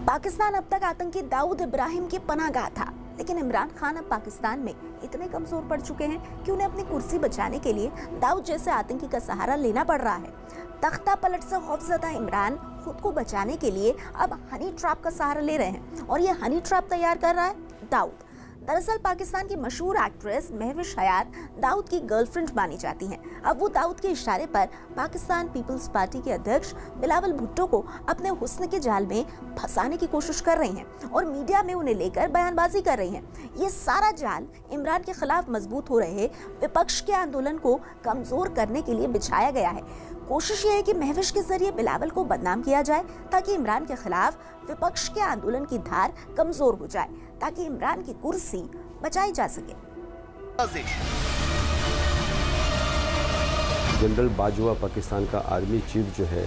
पाकिस्तान अब तक आतंकी दाऊद इब्राहिम की पनाहगाह था, लेकिन इमरान खान अब पाकिस्तान में इतने कमजोर पड़ चुके हैं कि उन्हें अपनी कुर्सी बचाने के लिए दाऊद जैसे आतंकी का सहारा लेना पड़ रहा है। तख्ता पलट से खौफजदा इमरान खुद को बचाने के लिए अब हनी ट्रैप का सहारा ले रहे हैं, और ये हनी ट्रैप तैयार कर रहा है दाऊद। दरअसल पाकिस्तान की मशहूर एक्ट्रेस महविश हयात दाऊद की गर्लफ्रेंड मानी जाती हैं। अब वो दाऊद के इशारे पर पाकिस्तान पीपल्स पार्टी के अध्यक्ष बिलावल भुट्टो को अपने हुस्न के जाल में फंसाने की कोशिश कर रही हैं और मीडिया में उन्हें लेकर बयानबाजी कर रही हैं। ये सारा जाल इमरान के खिलाफ मजबूत हो रहे विपक्ष के आंदोलन को कमजोर करने के लिए बिछाया गया है। कोशिश ये है कि महविश के जरिए बिलावल को बदनाम किया जाए ताकि इमरान के खिलाफ विपक्ष के आंदोलन की धार कमजोर हो जाए, ताकि इमरान की कुर्सी बचाई जा सके। जनरल बाजवा पाकिस्तान का आर्मी चीफ जो है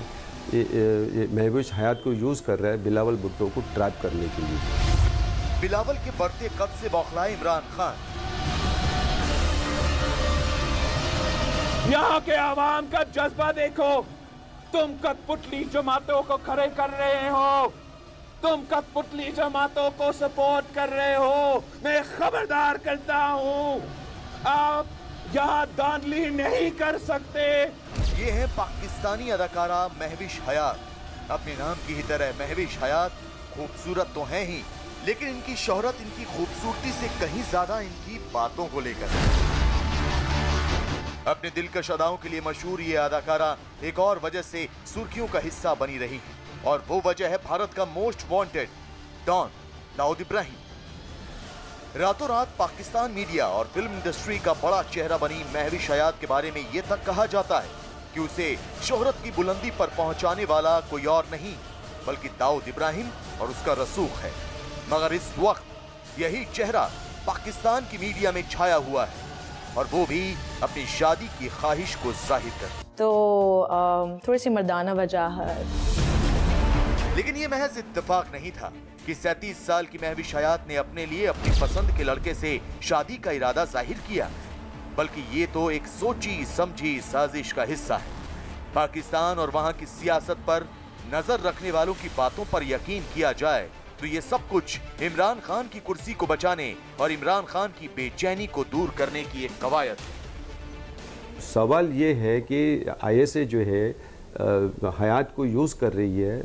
ये महविश हयात को यूज कर रहा है बिलावल भुट्टो को ट्रैप करने के लिए। बिलावल के बढ़ते कद से बौखलाए इमरान खान। यहाँ के आवाम का जज्बा देखो, तुम कठपुतली जमातों को खड़े कर रहे हो, तुम कठपुतली जमातों को सपोर्ट कर रहे हो। मैं खबरदार करता हूँ, आप यहाँ धांधली नहीं कर सकते। ये है पाकिस्तानी अदाकारा महविश हयात। अपने नाम की ही तरह महविश हयात खूबसूरत तो है ही, लेकिन इनकी शोहरत इनकी खूबसूरती से कहीं ज्यादा इनकी बातों को लेकर। अपने दिलकश अदाओं के लिए मशहूर ये अदाकारा एक और वजह से सुर्खियों का हिस्सा बनी रही है, और वो वजह है भारत का most wanted don Dawood Ibrahim. रातों रात पाकिस्तान मीडिया और फिल्म इंडस्ट्री का बड़ा चेहरा बनी महविश हयात के बारे में ये तक कहा जाता है कि उसे शोहरत की बुलंदी पर पहुंचाने वाला कोई और नहीं बल्कि दाऊद इब्राहिम और उसका रसूख है। मगर इस वक्त यही चेहरा पाकिस्तान की मीडिया में छाया हुआ है, और वो भी अपनी शादी की ख्वाहिश को जाहिर कर। तो थोड़ी सी मर्दाना वजह है। लेकिन ये महज इत्तेफाक नहीं था कि 37 साल की महविश हयात ने अपने लिए अपनी पसंद के लड़के से शादी का इरादा जाहिर किया, बल्कि ये तो एक सोची समझी साजिश का हिस्सा है। पाकिस्तान और वहां की सियासत पर नजर रखने वालों की बातों पर यकीन किया जाए तो ये सब कुछ इमरान खान की कुर्सी को बचाने और इमरान खान की बेचैनी को दूर करने की एक कवायद है। सवाल ये है कि आईएसए जो है हयात को यूज़ कर रही है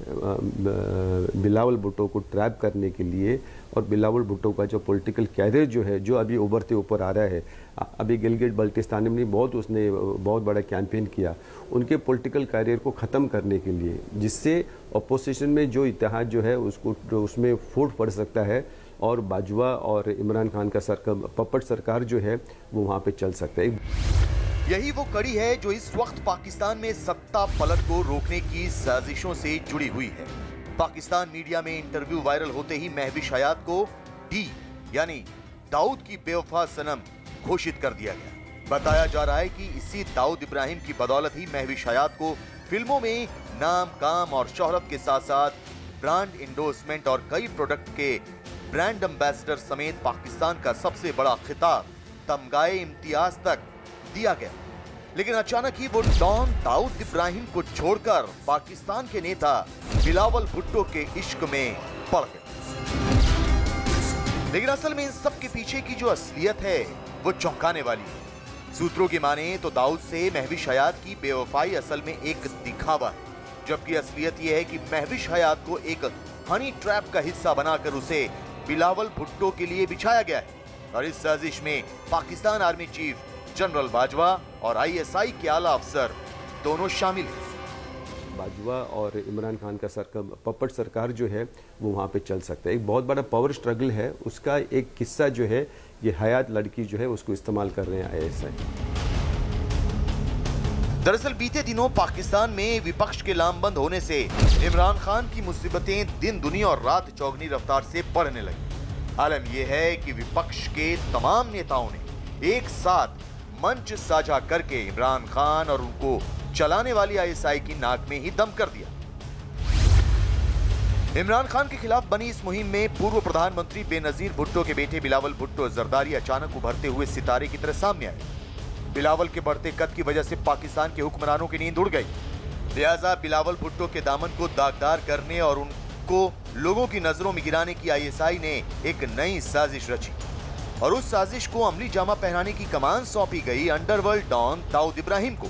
बिलावल भुट्टो को ट्रैप करने के लिए, और बिलावल भुट्टो का जो पॉलिटिकल कैरियर जो है जो अभी उभरते ऊपर आ रहा है। अभी गिलगित बल्टिस्तान में उसने बहुत बड़ा कैंपेन किया उनके पॉलिटिकल कैरियर को ख़त्म करने के लिए, जिससे अपोजिशन में जो इत्तेहाद जो है उसमें फूट पड़ सकता है, और बाजवा और इमरान खान का पपट सरकार जो है वो वहाँ पे चल सकता है। यही वो कड़ी है जो इस वक्त पाकिस्तान में सत्ता पलट को रोकने की साजिशों से जुड़ी हुई है। पाकिस्तान मीडिया में इंटरव्यू वायरल होते ही महविश हयात को डी यानी दाऊद की बेवफा सनम घोषित कर दिया गया। बताया जा रहा है कि इसी दाऊद इब्राहिम की बदौलत ही महविश हयात को फिल्मों में नाम, काम और शोहरत के साथ साथ ब्रांड इंडोर्समेंट और कई प्रोडक्ट के ब्रांड एम्बेसडर समेत पाकिस्तान का सबसे बड़ा खिताब तमगाए इम्तियाज तक दिया गया। लेकिन अचानक ही वो डॉन दाऊद इब्राहिम को छोड़कर पाकिस्तान के नेता बिलावल भुट्टो के इश्क में पड़ गए। लेकिन असल में इन सब के पीछे की जो असलियत है वो चौंकाने वाली है। सूत्रों की माने तो दाऊद से महविश हयात की बेवफाई असल में एक दिखावा है, जबकि असलियत यह है कि महविश हयात को एक हनी ट्रैप का हिस्सा बनाकर उसे बिलावल भुट्टो के लिए बिछाया गया है। और इस साजिश में Pakistan army chief general Bajwa और आईएसआई के आला अफसर दोनों शामिल हैं। बाजवा और इमरान खान का पपट सरकार जो है वो वहाँ पे चल सकता है। एक बहुत बड़ा पावर स्ट्रगल है, उसका एक किस्सा जो है ये हयात लड़की जो है उसको इस्तेमाल कर रहे हैं आईएसआई। दरअसल बीते दिनों पाकिस्तान में विपक्ष के लामबंद होने से इमरान खान की मुसीबतें दिन दुनी और रात चौगनी रफ्तार से बढ़ने लगी। आलम यह है कि विपक्ष के तमाम नेताओं ने एक साथ मंच साझा करके इमरान खान और उनको चलाने वाली आईएसआई की नाक में ही दम कर दिया। इमरान खान के खिलाफ बनी इस मुहिम में पूर्व प्रधानमंत्री बेनजीर भुट्टो के बेटे बिलावल भुट्टो जरदारी अचानक उभरते हुए सितारे की तरह सामने आए। बिलावल के बढ़ते कद की वजह से पाकिस्तान के हुक्मरानों की नींद उड़ गई, लिहाजा बिलावल भुट्टो के दामन को दागदार करने और उनको लोगों की नजरों में गिराने की आईएसआई ने एक नई साजिश रची और उस साजिश को अमली जामा पहनाने की कमान सौंपी गई अंडरवर्ल्ड डॉन दाऊद इब्राहिम को।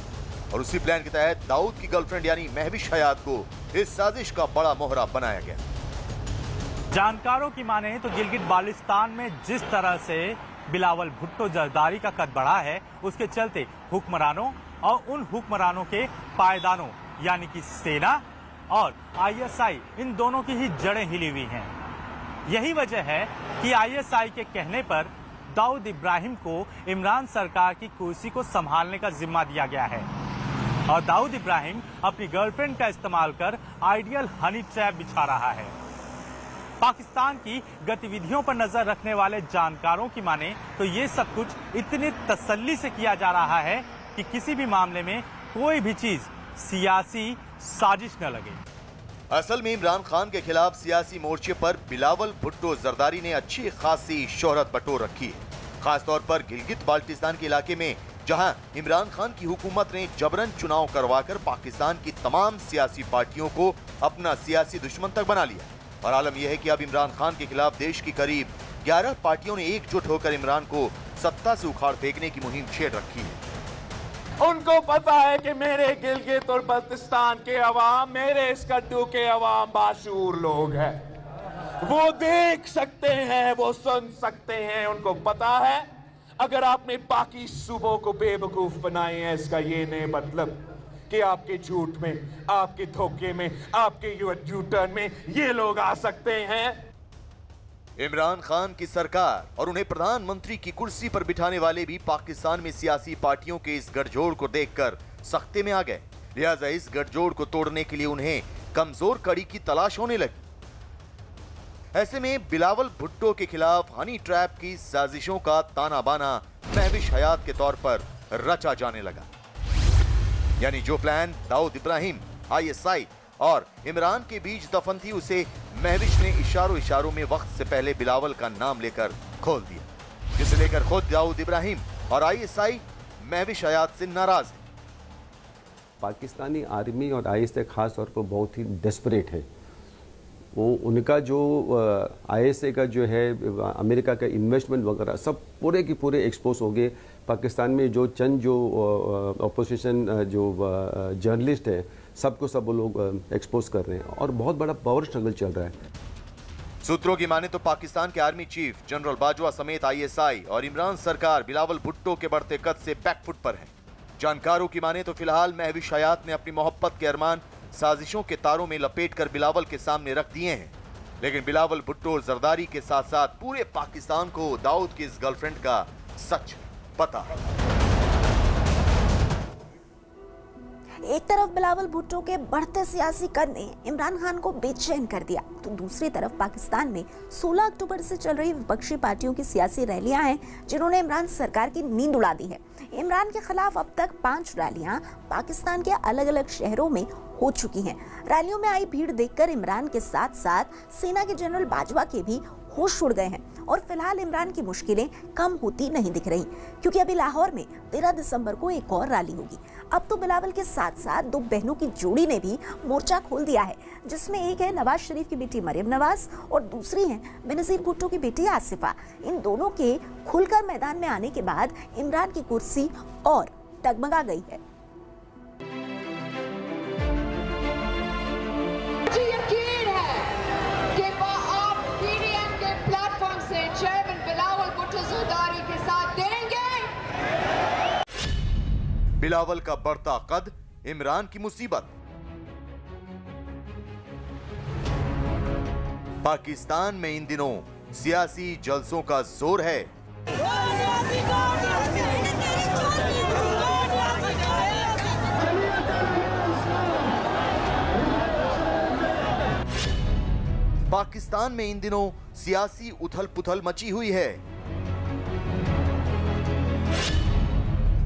और उसी प्लान के तहत दाऊद की गर्लफ्रेंड यानी महविश हयात को इस साजिश का बड़ा मोहरा बनाया गया। जानकारों की माने तो गिलगित बाल्टिस्तान में जिस तरह से बिलावल भुट्टो जरदारी का कद बढ़ा है, उसके चलते हुक्मरानों और उन हुक्मरानों के पायदानों यानी कि सेना और आईएसआई, इन दोनों की ही जड़ें हिली हुई हैं। यही वजह है कि आईएसआई के कहने पर दाऊद इब्राहिम को इमरान सरकार की कुर्सी को संभालने का जिम्मा दिया गया है और दाऊद इब्राहिम अपनी गर्लफ्रेंड का इस्तेमाल कर आइडियल हनी ट्रैप बिछा रहा है। पाकिस्तान की गतिविधियों पर नजर रखने वाले जानकारों की माने तो ये सब कुछ इतनी तसल्ली से किया जा रहा है कि किसी भी मामले में कोई भी चीज सियासी साजिश न लगे। असल में इमरान खान के खिलाफ सियासी मोर्चे पर बिलावल भुट्टो जरदारी ने अच्छी खासी शोहरत बटोर रखी है, खासतौर पर गिलगित बाल्टिस्तान के इलाके में, जहां इमरान खान की हुकूमत ने जबरन चुनाव करवाकर पाकिस्तान की तमाम सियासी पार्टियों को अपना सियासी दुश्मन तक बना लिया। और आलम यह है कि अब इमरान खान के खिलाफ देश की करीब 11 पार्टियों ने एकजुट होकर इमरान को सत्ता से उखाड़ फेंकने की मुहिम छेड़ रखी है। उनको पता है कि मेरे गिलगित और बल्तिस्तान के अवाम, मेरे इस कद्दू के अवाम बाशूर लोग हैं। वो देख सकते हैं, वो सुन सकते हैं। उनको पता है अगर आपने बाकी सूबों को बेवकूफ बनाए हैं, इसका ये नहीं मतलब कि आपके झूठ में, आपके धोखे में, आपके यू टर्न में ये लोग आ सकते हैं। इमरान खान की सरकार और उन्हें प्रधानमंत्री की कुर्सी पर बिठाने वाले भी पाकिस्तान में सियासी पार्टियों के इस गठजोड़ को देखकर सख्ते में आ गए। लिहाजा इस गठजोड़ को तोड़ने के लिए उन्हें कमजोर कड़ी की तलाश होने लगी। ऐसे में बिलावल भुट्टो के खिलाफ हनी ट्रैप की साजिशों का ताना बाना महविश हयात के तौर पर रचा जाने लगा। यानी जो प्लान दाऊद इब्राहिम, आईएसआई और इमरान के बीच दफन थी, उसे महविश ने इशारों में वक्त से पहले बिलावल का नाम लेकर खोल दिया, जिसे लेकर खुद दाऊद इब्राहिम और आईएसआई महविश हयात से नाराज है। पाकिस्तानी आर्मी और आईएसआई खास तौर पर बहुत ही डेस्परेट है। वो उनका जो आईएसआई का जो है अमेरिका का इन्वेस्टमेंट वगैरह सब पूरे के पूरे एक्सपोज हो गए। पाकिस्तान में जो चंद जो अपोजिशन जो जर्नलिस्ट है सबको सब वो लोग एक्सपोज कर रहे हैं और बहुत बड़ा पावर स्ट्रगल चल रहा है। सूत्रों की माने तो पाकिस्तान के आर्मी चीफ जनरल बाजवा समेत आईएसआई और इमरान सरकार बिलावल भुट्टो के बढ़ते कद से बैकफुट पर है। जानकारों की माने तो फिलहाल महविश हयात ने अपनी मोहब्बत के अरमान साजिशों के तारों में लपेटकर बिलावल के सामने रख दिए हैं, लेकिन बिलावल भुट्टो और जरदारी के साथ साथ पूरे पाकिस्तान को दाऊद की इस गर्लफ्रेंड का सच पता है। एक तरफ बिलावल भुट्टो के बढ़ते सियासी कद ने इमरान खान को बेचैन कर दिया, तो दूसरी तरफ पाकिस्तान में 16 अक्टूबर से चल रही विपक्षी पार्टियों की सियासी रैलियां हैं जिन्होंने इमरान सरकार की नींद उड़ा दी है। इमरान के खिलाफ अब तक 5 रैलियां पाकिस्तान के अलग अलग शहरों में हो चुकी हैं। रैलियों में आई भीड़ देखकर इमरान के साथ साथ सेना के जनरल बाजवा के भी होश उड़ गए हैं और फिलहाल इमरान की मुश्किलें कम होती नहीं दिख रही, क्योंकि अभी लाहौर में 13 दिसंबर को एक और रैली होगी। अब तो बिलावल के साथ साथ 2 बहनों की जोड़ी ने भी मोर्चा खोल दिया है, जिसमें एक है नवाज शरीफ की बेटी मरियम नवाज और दूसरी है बेनजीर भुट्टो की बेटी आसिफा। इन दोनों के खुलकर मैदान में आने के बाद इमरान की कुर्सी और डगमगा गई है। बिलावल का बढ़ता कद, इमरान की मुसीबत। पाकिस्तान में इन दिनों सियासी जलसों का जोर है। पाकिस्तान में इन दिनों सियासी उथल पुथल मची हुई है।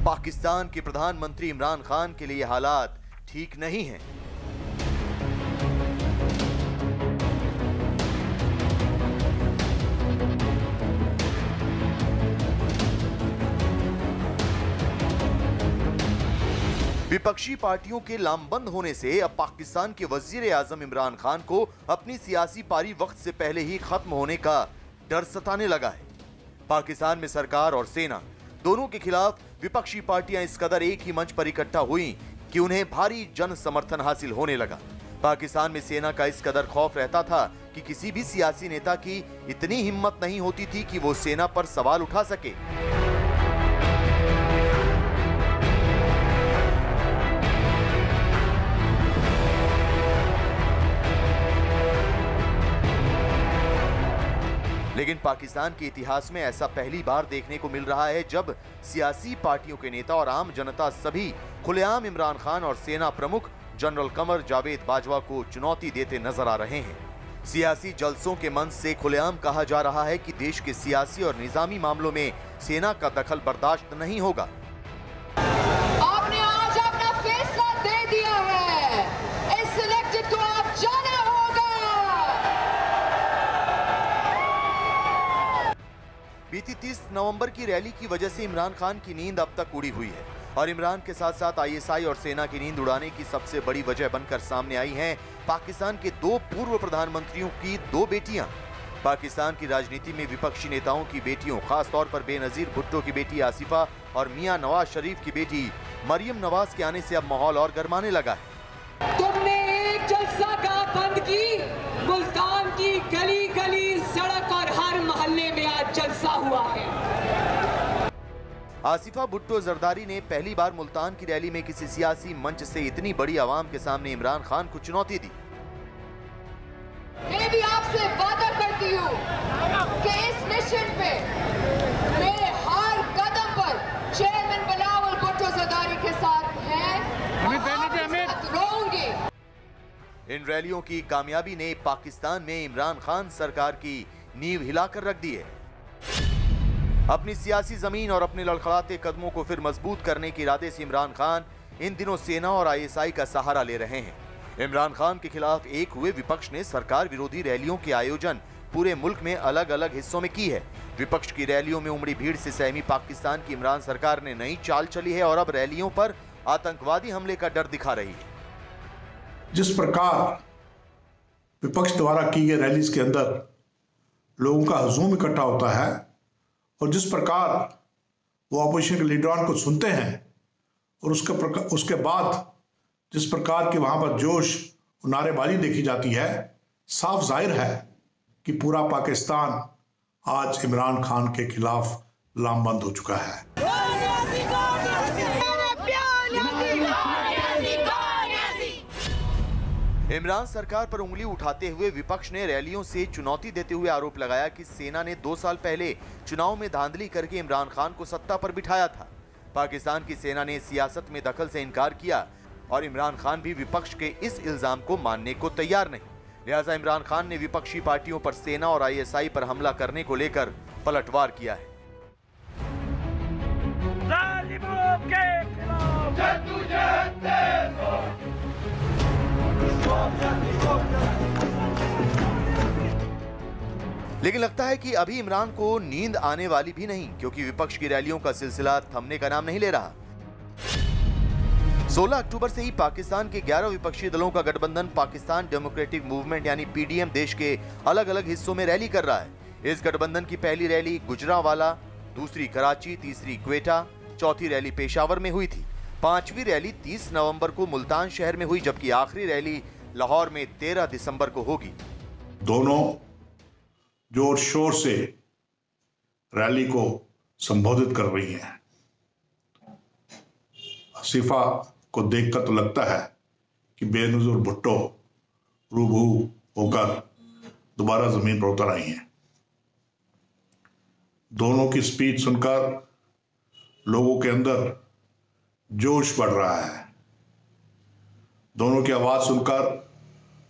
पाकिस्तान के प्रधानमंत्री इमरान खान के लिए हालात ठीक नहीं हैं। विपक्षी पार्टियों के लामबंद होने से अब पाकिस्तान के वजीर आजम इमरान खान को अपनी सियासी पारी वक्त से पहले ही खत्म होने का डर सताने लगा है। पाकिस्तान में सरकार और सेना दोनों के खिलाफ विपक्षी पार्टियां इस कदर एक ही मंच पर इकट्ठा हुई कि उन्हें भारी जन समर्थन हासिल होने लगा। पाकिस्तान में सेना का इस कदर खौफ रहता था कि किसी भी सियासी नेता की इतनी हिम्मत नहीं होती थी कि वो सेना पर सवाल उठा सके। लेकिन पाकिस्तान के इतिहास में ऐसा पहली बार देखने को मिल रहा है जब सियासी पार्टियों के नेता और आम जनता सभी खुलेआम इमरान खान और सेना प्रमुख जनरल कमर जावेद बाजवा को चुनौती देते नजर आ रहे हैं। सियासी जलसों के मंच से खुलेआम कहा जा रहा है कि देश के सियासी और निजामी मामलों में सेना का दखल बर्दाश्त नहीं होगा। आपने आज अपना फैसला दे दिया है, इस इलेक्टेड को आप जाना होगा। बीती 30 नवंबर की रैली की वजह से इमरान खान की नींद अब तक उड़ी हुई है और इमरान के साथ साथ आईएसआई और सेना की नींद उड़ाने की सबसे बड़ी वजह बनकर सामने आई हैं पाकिस्तान के 2 पूर्व प्रधानमंत्रियों की 2 बेटियां। पाकिस्तान की राजनीति में विपक्षी नेताओं की बेटियों, खास तौर पर बेनजीर भुट्टो की बेटी आसिफा और मियां नवाज शरीफ की बेटी मरियम नवाज के आने से अब माहौल और गर्माने लगा है। तुमने एक जलसा का बंद की, मुल्तान की गली गली, सड़क और हर मोहल्ले में आज जलसा हुआ है। आसिफा भुट्टो जरदारी ने पहली बार मुल्तान की रैली में किसी सियासी मंच से इतनी बड़ी आवाम के सामने इमरान खान को चुनौती दी। मैं भी आपसे वादा करती हूँ कि इस मिशन पे मेरे हर कदम पर चेयरमैन बिलावल भुट्टो जरदारी के साथ हैं और आपके साथ रहूंगी। इन रैलियों की कामयाबी ने पाकिस्तान में इमरान खान सरकार की नींव हिलाकर रख दी है। अपनी सियासी जमीन और अपने लड़खड़ाते कदमों को फिर मजबूत करने के इरादे से इमरान खान इन दिनों सेना और आईएसआई का सहारा ले रहे हैं। इमरान खान के खिलाफ एक हुए विपक्ष ने सरकार विरोधी रैलियों के आयोजन पूरे मुल्क में अलग अलग हिस्सों में की है। विपक्ष की रैलियों में उमड़ी भीड़ से सहमी पाकिस्तान की इमरान सरकार ने नई चाल चली है और अब रैलियों पर आतंकवादी हमले का डर दिखा रही है। जिस प्रकार विपक्ष द्वारा की गई रैलीज के अंदर लोगों का हजूम इकट्ठा होता है और जिस प्रकार वो अपोजिशन के लीडरान को सुनते हैं और उसके बाद जिस प्रकार की वहां पर जोश और नारेबाजी देखी जाती है, साफ जाहिर है कि पूरा पाकिस्तान आज इमरान खान के खिलाफ लामबंद हो चुका है। इमरान सरकार पर उंगली उठाते हुए विपक्ष ने रैलियों से चुनौती देते हुए आरोप लगाया कि सेना ने 2 साल पहले चुनाव में धांधली करके इमरान खान को सत्ता पर बिठाया था। पाकिस्तान की सेना ने सियासत में दखल से इनकार किया और इमरान खान भी विपक्ष के इस इल्जाम को मानने को तैयार नहीं। लिहाजा इमरान खान ने विपक्षी पार्टियों पर सेना और आईएसआई पर हमला करने को लेकर पलटवार किया है। लेकिन लगता है कि अभी इमरान को नींद आने वाली भी नहीं, क्योंकि विपक्ष की रैलियों का सिलसिला थमने का नाम नहीं ले रहा। 16 अक्टूबर से ही पाकिस्तान के 11 विपक्षी दलों का गठबंधन पाकिस्तान डेमोक्रेटिक मूवमेंट यानी पीडीएम देश के अलग अलग हिस्सों में रैली कर रहा है। इस गठबंधन की पहली रैली गुजरांवाला, दूसरी कराची, तीसरी क्वेटा, चौथी रैली पेशावर में हुई थी। 5वीं रैली 30 नवंबर को मुल्तान शहर में हुई, जबकि आखिरी रैली लाहौर में 13 दिसंबर को होगी। दोनों जोर शोर से रैली को संबोधित कर रही हैं। आसिफा को देखकर तो लगता है कि बेनजीर भुट्टो रूबरू होकर दोबारा जमीन पर उतर आई हैं। दोनों की स्पीच सुनकर लोगों के अंदर जोश बढ़ रहा है। दोनों की आवाज सुनकर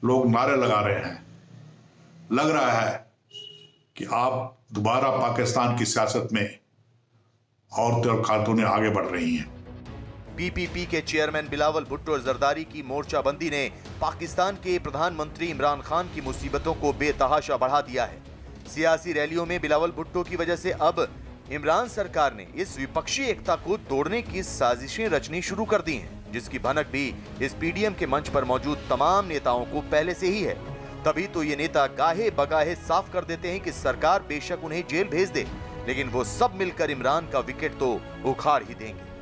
लोग नारे लगा रहे हैं। लग रहा है कि आप दोबारा पाकिस्तान की सियासत में औरतें और खातूनें आगे बढ़ रही हैं। पीपीपी के चेयरमैन बिलावल भुट्टो जरदारी की मोर्चाबंदी ने पाकिस्तान के प्रधानमंत्री इमरान खान की मुसीबतों को बेतहाशा बढ़ा दिया है। सियासी रैलियों में बिलावल भुट्टो की वजह से अब इमरान सरकार ने इस विपक्षी एकता को तोड़ने की साजिशें रचनी शुरू कर दी हैं। जिसकी भनक भी इस पीडीएम के मंच पर मौजूद तमाम नेताओं को पहले से ही है। तभी तो ये नेता गाहे बगाहे साफ कर देते हैं कि सरकार बेशक उन्हें जेल भेज दे, लेकिन वो सब मिलकर इमरान का विकेट तो उखाड़ ही देंगे।